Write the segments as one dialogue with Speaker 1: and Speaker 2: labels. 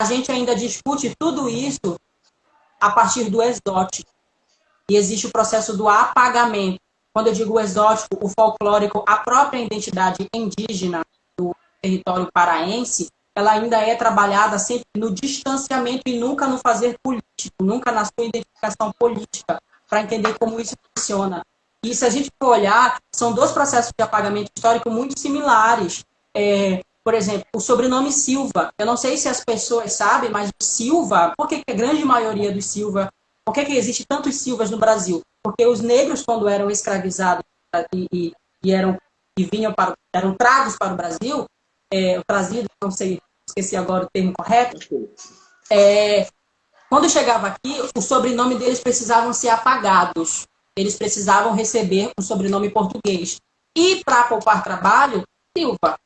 Speaker 1: a gente ainda discute tudo isso a partir do exótico. E existe o processo do apagamento. Quando eu digo o exótico, o folclórico, a própria identidade indígena do território paraense, ela ainda é trabalhada sempre no distanciamento e nunca no fazer político, nunca na sua identificação política, para entender como isso funciona. E se a gente for olhar, são dois processos de apagamento histórico muito similares. Por exemplo, o sobrenome Silva. Eu não sei se as pessoas sabem, mas o Silva, por que a grande maioria dos Silva, por que existe tantos Silvas no Brasil? Porque os negros, quando eram escravizados eram tragos para o Brasil, trazidos, não sei, esqueci agora o termo correto, quando chegava aqui, o sobrenome deles precisavam ser apagados. Eles precisavam receber um sobrenome português. E, para poupar trabalho, Silva.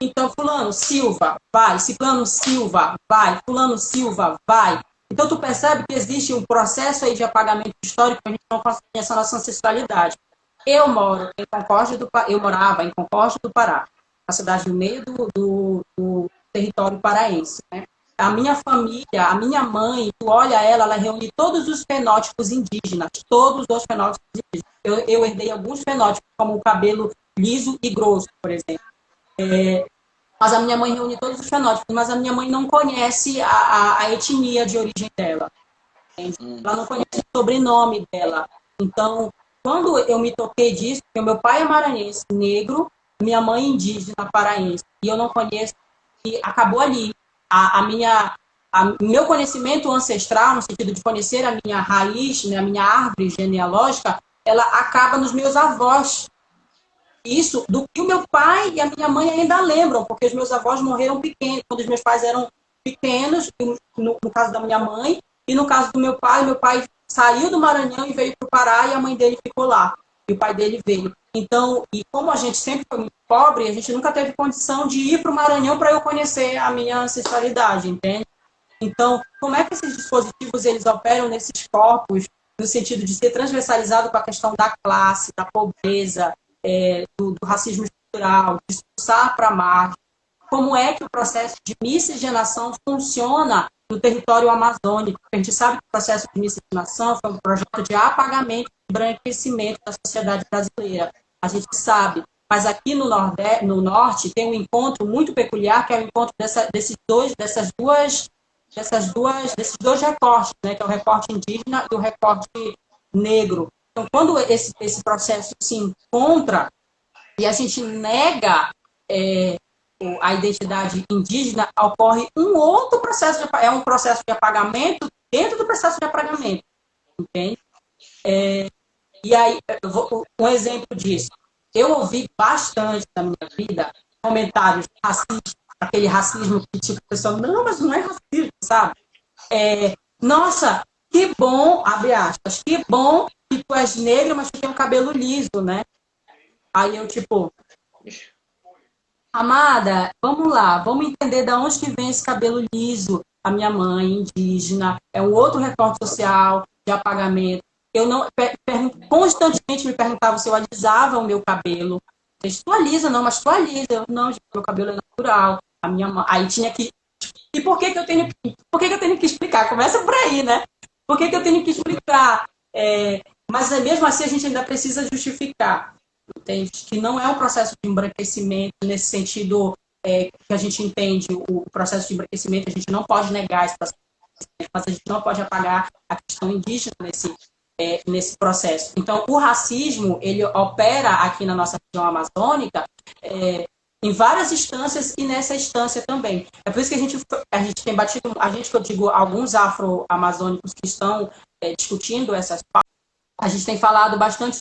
Speaker 1: Então, fulano, Silva, vai. Ciclano, Silva, vai. Fulano, Silva, vai. Então, tu percebe que existe um processo aí de apagamento histórico que a gente não conhece a nossa ancestralidade. Eu morava em Concórdia do Pará, a cidade no meio do território paraense, né? A minha família, a minha mãe, tu olha ela reúne todos os fenótipos indígenas, todos os fenótipos indígenas. Eu herdei alguns fenótipos, como o cabelo liso e grosso, por exemplo. Mas a minha mãe reúne todos os fenótipos, mas a minha mãe não conhece a etnia de origem dela. Entende? Ela não conhece o sobrenome dela. Então, quando eu me toquei disso, porque meu pai é maranhense, negro, minha mãe indígena, paraense, e eu não conheço, e acabou ali. Meu conhecimento ancestral, no sentido de conhecer a minha raiz, né, a minha árvore genealógica, ela acaba nos meus avós. Isso do que o meu pai e a minha mãe ainda lembram, porque os meus avós morreram pequenos, quando os meus pais eram pequenos, no caso da minha mãe, e no caso do meu pai saiu do Maranhão e veio para o Pará, e a mãe dele ficou lá, e o pai dele veio. Então, e como a gente sempre foi muito pobre, a gente nunca teve condição de ir para o Maranhão para eu conhecer a minha ancestralidade, entende? Então, como é que esses dispositivos eles operam nesses corpos, no sentido de ser transversalizado com a questão da classe, da pobreza, do racismo estrutural, de expulsar para a margem? Como é que o processo de miscigenação funciona no território amazônico? A gente sabe que o processo de miscigenação foi um projeto de apagamento e embranquecimento da sociedade brasileira. A gente sabe. Mas aqui no Norte tem um encontro muito peculiar, que é o encontro desses dois recortes, né, que é o recorte indígena e o recorte negro. Então, quando esse processo se encontra e a gente nega a identidade indígena, ocorre um outro processo, um processo de apagamento dentro do processo de apagamento, entende? E aí, um exemplo disso, eu ouvi bastante na minha vida comentários racistas, aquele racismo que tipo, a pessoa, não, mas não é racismo, sabe? Nossa, que bom, abre aspas, que bom que tu és negro, mas tu tem um cabelo liso, né? Aí eu, tipo, amada, vamos lá, vamos entender de onde que vem esse cabelo liso. A minha mãe, indígena, é um outro recorte social de apagamento. Eu não constantemente me perguntava se eu alisava o meu cabelo. Tu alisa, não, mas tu alisa. Não, meu cabelo é natural. A minha mãe, aí tinha que. E por que eu tenho que explicar? Começa por aí, né? Por que eu tenho que explicar? Mas mesmo assim a gente ainda precisa justificar. Entende? Que não é um processo de embranquecimento nesse sentido que a gente entende o processo de embranquecimento, a gente não pode negar esse processo, mas a gente não pode apagar a questão indígena nesse processo. Então, o racismo, ele opera aqui na nossa região amazônica em várias instâncias e nessa instância também. É por isso que a gente tem batido, que eu digo, alguns afro-amazônicos que estão discutindo essas pautas, a gente tem falado bastante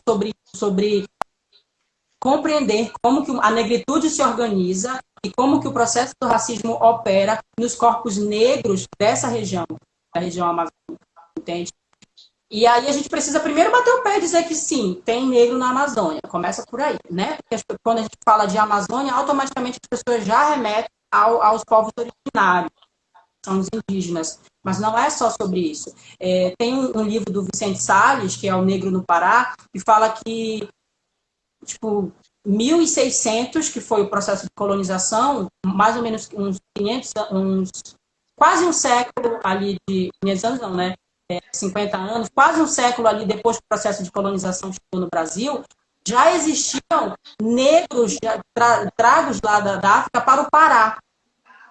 Speaker 1: sobre compreender como que a negritude se organiza e como que o processo do racismo opera nos corpos negros dessa região, da região amazônica, entende? E aí a gente precisa primeiro bater o pé e dizer que sim, tem negro na Amazônia, começa por aí, né? Porque quando a gente fala de Amazônia, automaticamente as pessoas já remetem aos povos originários, são os indígenas, mas não é só sobre isso. Tem um livro do Vicente Salles, que é O Negro no Pará, que fala que tipo, 1600, que foi o processo de colonização, mais ou menos uns quase um século ali de 500 anos não, né? 50 anos, quase um século ali depois que o processo de colonização chegou no Brasil, já existiam negros tragos lá da África para o Pará.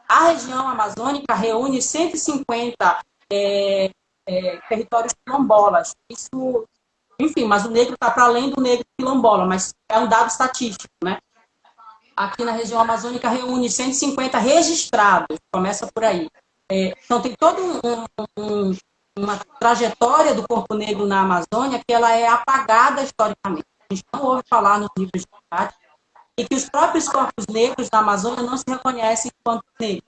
Speaker 1: A região amazônica reúne 150 territórios quilombolas. Isso, enfim, mas o negro está para além do negro quilombola, mas é um dado estatístico, né? Aqui na região amazônica reúne 150 registrados, começa por aí. Então tem toda uma trajetória do corpo negro na Amazônia que ela é apagada historicamente. A gente não ouve falar nos livros de arte e que os próprios corpos negros da Amazônia não se reconhecem enquanto negros.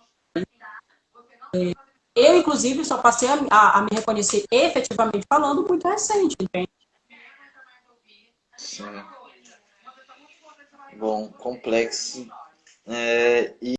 Speaker 1: Eu, inclusive, só passei a me reconhecer efetivamente falando muito recente, entende?
Speaker 2: Sim. Bom, complexo.